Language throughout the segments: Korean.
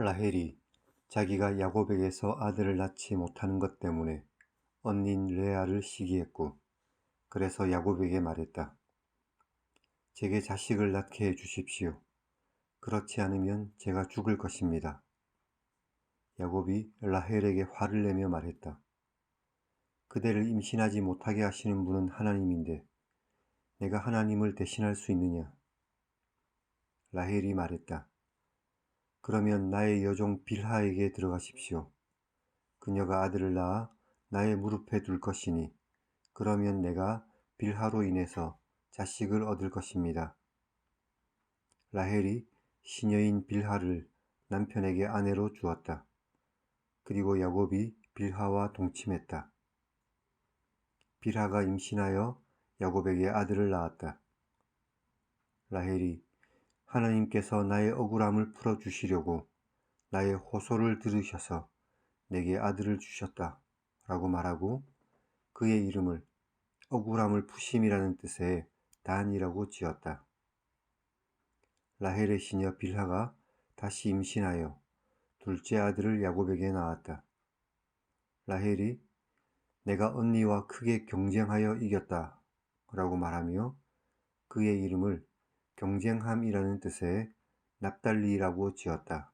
라헬이 자기가 야곱에게서 아들을 낳지 못하는 것 때문에 언닌 레아를 시기했고, 그래서 야곱에게 말했다. 제게 자식을 낳게 해 주십시오. 그렇지 않으면 제가 죽을 것입니다. 야곱이 라헬에게 화를 내며 말했다. 그대를 임신하지 못하게 하시는 분은 하나님인데 내가 하나님을 대신할 수 있느냐? 라헬이 말했다. 그러면 나의 여종 빌하에게 들어가십시오. 그녀가 아들을 낳아 나의 무릎에 둘 것이니 그러면 내가 빌하로 인해서 자식을 얻을 것입니다. 라헬이 시녀인 빌하를 남편에게 아내로 주었다. 그리고 야곱이 빌하와 동침했다. 빌하가 임신하여 야곱에게 아들을 낳았다. 라헬이 하나님께서 나의 억울함을 풀어주시려고 나의 호소를 들으셔서 내게 아들을 주셨다 라고 말하고 그의 이름을 억울함을 푸심이라는 뜻의 단이라고 지었다. 라헬의 시녀 빌하가 다시 임신하여 둘째 아들을 야곱에게 낳았다. 라헬이 내가 언니와 크게 경쟁하여 이겼다 라고 말하며 그의 이름을 경쟁함이라는 뜻의 납달리라고 지었다.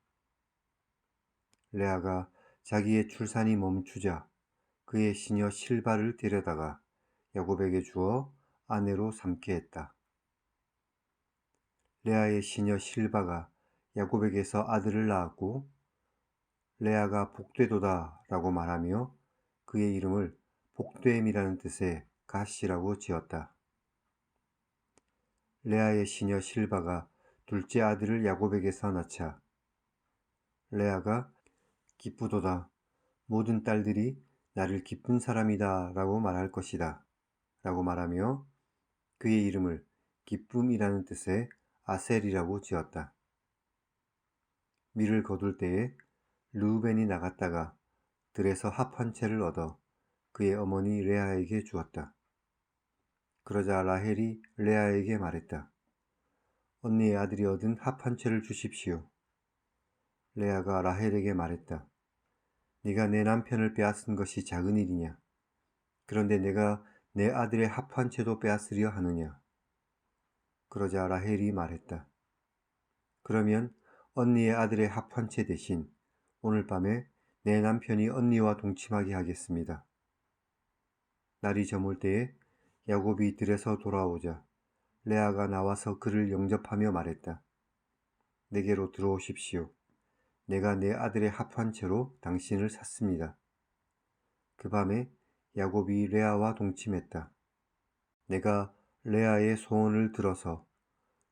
레아가 자기의 출산이 멈추자 그의 시녀 실바를 데려다가 야곱에게 주어 아내로 삼게 했다. 레아의 시녀 실바가 야곱에게서 아들을 낳았고 레아가 복되도다 라고 말하며 그의 이름을 복됨이라는 뜻의 가시라고 지었다. 레아의 시녀 실바가 둘째 아들을 야곱에게서 낳자 레아가 기쁘도다. 모든 딸들이 나를 기쁜 사람이다 라고 말할 것이다 라고 말하며 그의 이름을 기쁨이라는 뜻의 아셀이라고 지었다. 밀을 거둘 때에 르우벤이 나갔다가 들에서 합 한 채를 얻어 그의 어머니 레아에게 주었다. 그러자 라헬이 레아에게 말했다. 언니의 아들이 얻은 합 한 채를 주십시오. 레아가 라헬에게 말했다. 네가 내 남편을 빼앗은 것이 작은 일이냐? 그런데 내가 내 아들의 합 한 채도 빼앗으려 하느냐? 그러자 라헬이 말했다. 그러면 언니의 아들의 합 한 채 대신 오늘 밤에 내 남편이 언니와 동침하게 하겠습니다. 날이 저물 때에 야곱이 들에서 돌아오자 레아가 나와서 그를 영접하며 말했다. 내게로 들어오십시오. 내가 내 아들의 합 한 채로 당신을 샀습니다. 그 밤에 야곱이 레아와 동침했다. 내가 레아의 소원을 들어서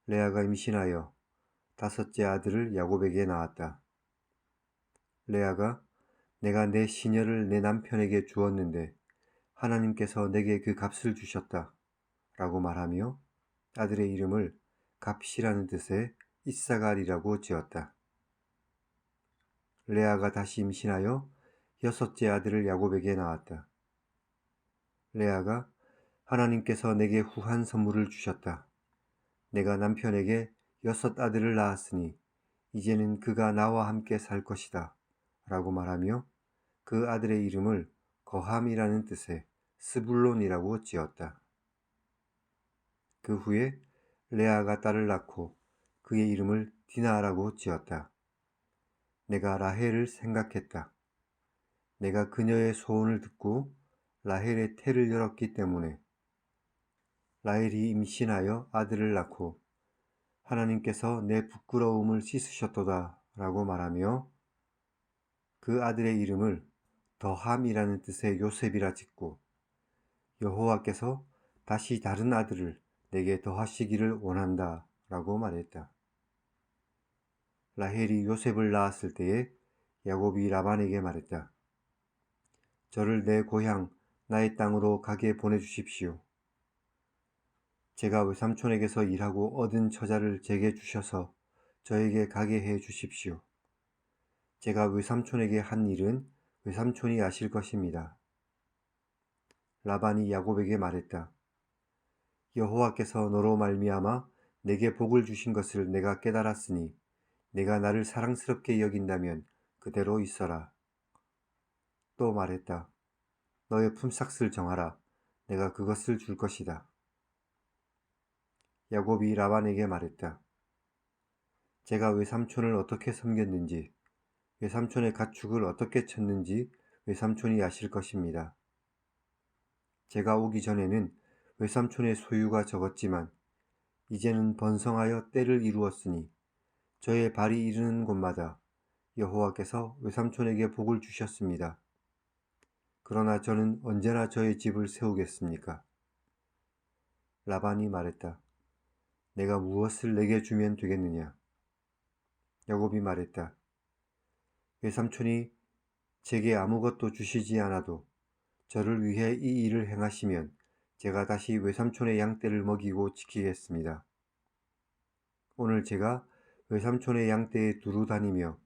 레아가 임신하여 다섯째 아들을 야곱에게 낳았다. 레아가 내가 내 시녀를 내 남편에게 주었는데 하나님께서 내게 그 값을 주셨다 라고 말하며 아들의 이름을 값이라는 뜻의 이사갈이라고 지었다. 레아가 다시 임신하여 여섯째 아들을 야곱에게 낳았다. 레아가 하나님께서 내게 후한 선물을 주셨다. 내가 남편에게 여섯 아들을 낳았으니 이제는 그가 나와 함께 살 것이다 라고 말하며 그 아들의 이름을 거함이라는 뜻의 스불론이라고 지었다. 그 후에 레아가 딸을 낳고 그의 이름을 디나라고 지었다. 내가 라헬을 생각했다. 내가 그녀의 소원을 듣고 라헬의 태를 열었기 때문에 라헬이 임신하여 아들을 낳고 하나님께서 내 부끄러움을 씻으셨도다 라고 말하며 그 아들의 이름을 더함이라는 뜻의 요셉이라 짓고 여호와께서 다시 다른 아들을 내게 더하시기를 원한다 라고 말했다. 라헬이 요셉을 낳았을 때에 야곱이 라반에게 말했다. 저를 내 고향 나의 땅으로 가게 보내주십시오. 제가 외삼촌에게서 일하고 얻은 처자를 제게 주셔서 저에게 가게 해 주십시오. 제가 외삼촌에게 한 일은 외삼촌이 아실 것입니다. 라반이 야곱에게 말했다. 여호와께서 너로 말미암아 내게 복을 주신 것을 내가 깨달았으니 내가 나를 사랑스럽게 여긴다면 그대로 있어라. 또 말했다. 너의 품삯을 정하라. 내가 그것을 줄 것이다. 야곱이 라반에게 말했다. 제가 외삼촌을 어떻게 섬겼는지, 외삼촌의 가축을 어떻게 쳤는지 외삼촌이 아실 것입니다. 제가 오기 전에는 외삼촌의 소유가 적었지만 이제는 번성하여 때를 이루었으니 저의 발이 이르는 곳마다 여호와께서 외삼촌에게 복을 주셨습니다. 그러나 저는 언제나 저의 집을 세우겠습니까? 라반이 말했다. 내가 무엇을 내게 주면 되겠느냐? 야곱이 말했다. 외삼촌이 제게 아무것도 주시지 않아도 저를 위해 이 일을 행하시면 제가 다시 외삼촌의 양떼를 먹이고 지키겠습니다. 오늘 제가 외삼촌의 양떼에 두루 다니며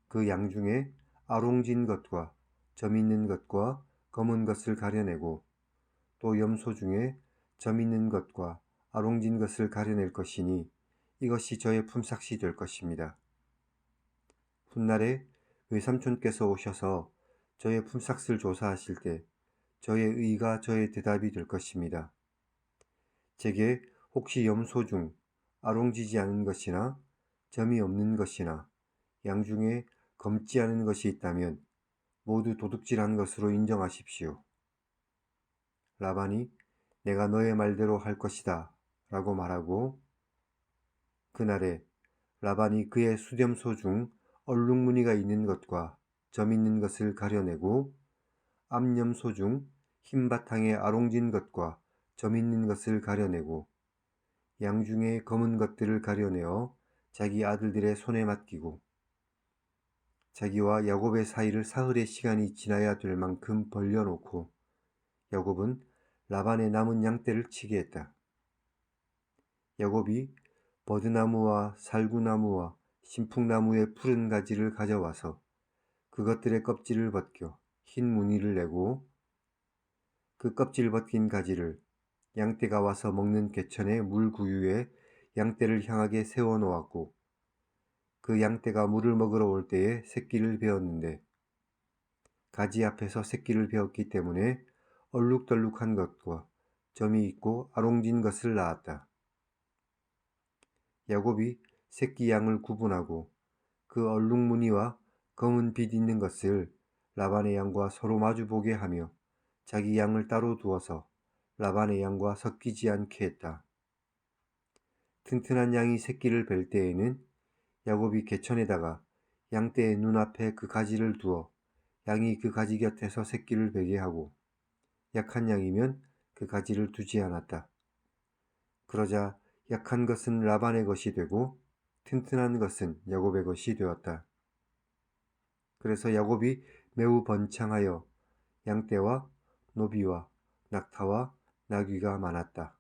그 양 중에 아롱진 것과 점 있는 것과 검은 것을 가려내고 또 염소 중에 점 있는 것과 아롱진 것을 가려낼 것이니 이것이 저의 품삯이 될 것입니다. 훗날에 외삼촌께서 오셔서 저의 품삯을 조사하실 때 저의 의가 저의 대답이 될 것입니다. 제게 혹시 염소 중 아롱지지 않은 것이나 점이 없는 것이나 양 중에 검지 않은 것이 있다면 모두 도둑질한 것으로 인정하십시오. 라반이 내가 너의 말대로 할 것이다 라고 말하고 그날에 라반이 그의 수렴소 중 얼룩무늬가 있는 것과 점 있는 것을 가려내고 암염소 중 흰 바탕에 아롱진 것과 점 있는 것을 가려내고 양 중에 검은 것들을 가려내어 자기 아들들의 손에 맡기고 자기와 야곱의 사이를 사흘의 시간이 지나야 될 만큼 벌려놓고 야곱은 라반의 남은 양떼를 치게 했다. 야곱이 버드나무와 살구나무와 신풍나무의 푸른 가지를 가져와서 그것들의 껍질을 벗겨 흰 무늬를 내고 그 껍질 벗긴 가지를 양떼가 와서 먹는 개천의 물구유에 양떼를 향하게 세워 놓았고 그 양떼가 물을 먹으러 올 때에 새끼를 베었는데 가지 앞에서 새끼를 베었기 때문에 얼룩덜룩한 것과 점이 있고 아롱진 것을 낳았다. 야곱이 새끼 양을 구분하고 그 얼룩무늬와 검은 빛 있는 것을 라반의 양과 서로 마주보게 하며 자기 양을 따로 두어서 라반의 양과 섞이지 않게 했다. 튼튼한 양이 새끼를 뵐 때에는 야곱이 개천에다가 양떼의 눈앞에 그 가지를 두어 양이 그 가지 곁에서 새끼를 베게 하고 약한 양이면 그 가지를 두지 않았다. 그러자 약한 것은 라반의 것이 되고 튼튼한 것은 야곱의 것이 되었다. 그래서 야곱이 매우 번창하여 양떼와 노비와 낙타와 나귀가 많았다.